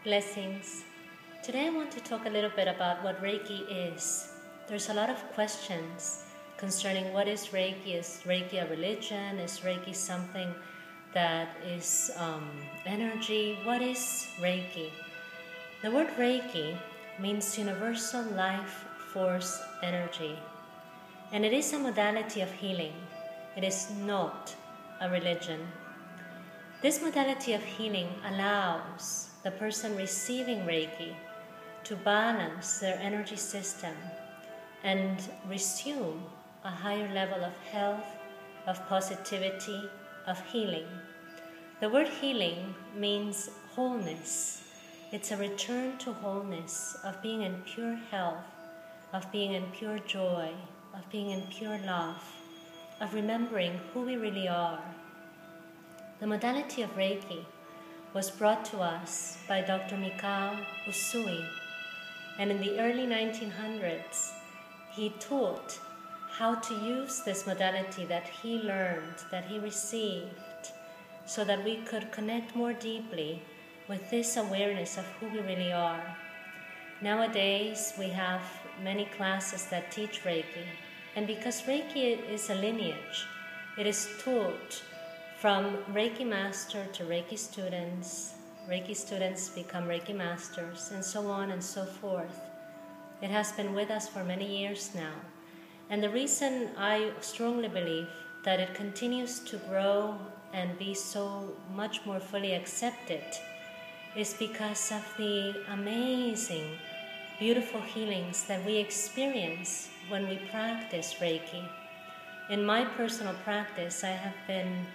Blessings. Today I want to talk a little bit about what Reiki is. There's a lot of questions concerning what is Reiki. Is Reiki a religion? Is Reiki something that is energy? What is Reiki? The word Reiki means universal life force energy, and it is a modality of healing. It is not a religion. This modality of healing allows the person receiving Reiki to balance their energy system and resume a higher level of health, of positivity, of healing. The word healing means wholeness. It's a return to wholeness, of being in pure health, of being in pure joy, of being in pure love, of remembering who we really are. The modality of Reiki was brought to us by Dr. Mikao Usui, and in the early 1900s, he taught how to use this modality that he learned, that he received, so that we could connect more deeply with this awareness of who we really are. Nowadays, we have many classes that teach Reiki, and because Reiki is a lineage, it is taught from Reiki master to Reiki students become Reiki masters, and so on and so forth. It has been with us for many years now. And the reason I strongly believe that it continues to grow and be so much more fully accepted is because of the amazing, beautiful healings that we experience when we practice Reiki. In my personal practice, I have been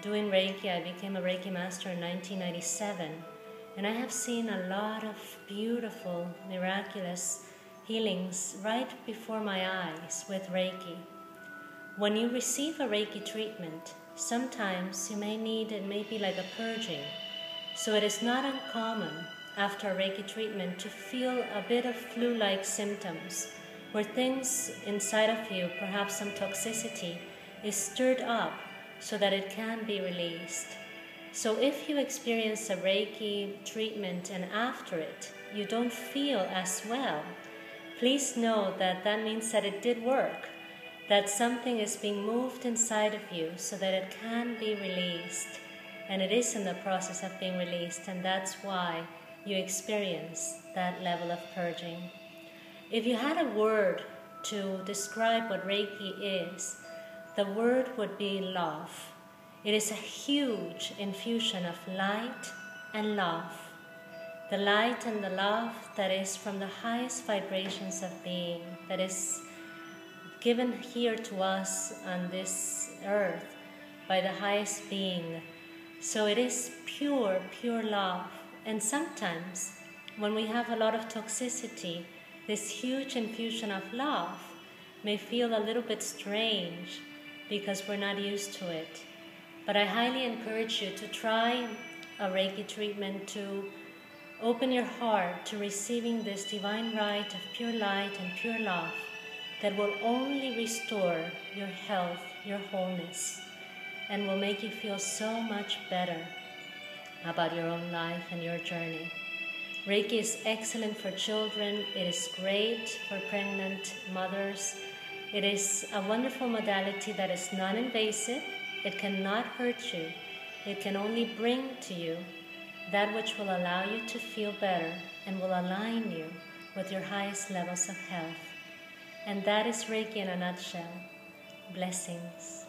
doing Reiki. I became a Reiki master in 1997, and I have seen a lot of beautiful, miraculous healings right before my eyes with Reiki. When you receive a Reiki treatment, sometimes you may need, it may be like a purging. So it is not uncommon after a Reiki treatment to feel a bit of flu-like symptoms, where things inside of you, perhaps some toxicity, is stirred up so that it can be released. So if you experience a Reiki treatment and after it you don't feel as well, please know that that means that it did work, that something is being moved inside of you so that it can be released. And it is in the process of being released, and that's why you experience that level of purging. If you had a word to describe what Reiki is, the word would be love. It is a huge infusion of light and love. The light and the love that is from the highest vibrations of being, that is given here to us on this earth by the highest being. So it is pure, pure love. And sometimes when we have a lot of toxicity, this huge infusion of love may feel a little bit strange because we're not used to it. But I highly encourage you to try a Reiki treatment, to open your heart to receiving this divine right of pure light and pure love that will only restore your health, your wholeness, and will make you feel so much better about your own life and your journey. Reiki is excellent for children. It is great for pregnant mothers. It is a wonderful modality that is non-invasive. It cannot hurt you. It can only bring to you that which will allow you to feel better and will align you with your highest levels of health. And that is Reiki in a nutshell. Blessings.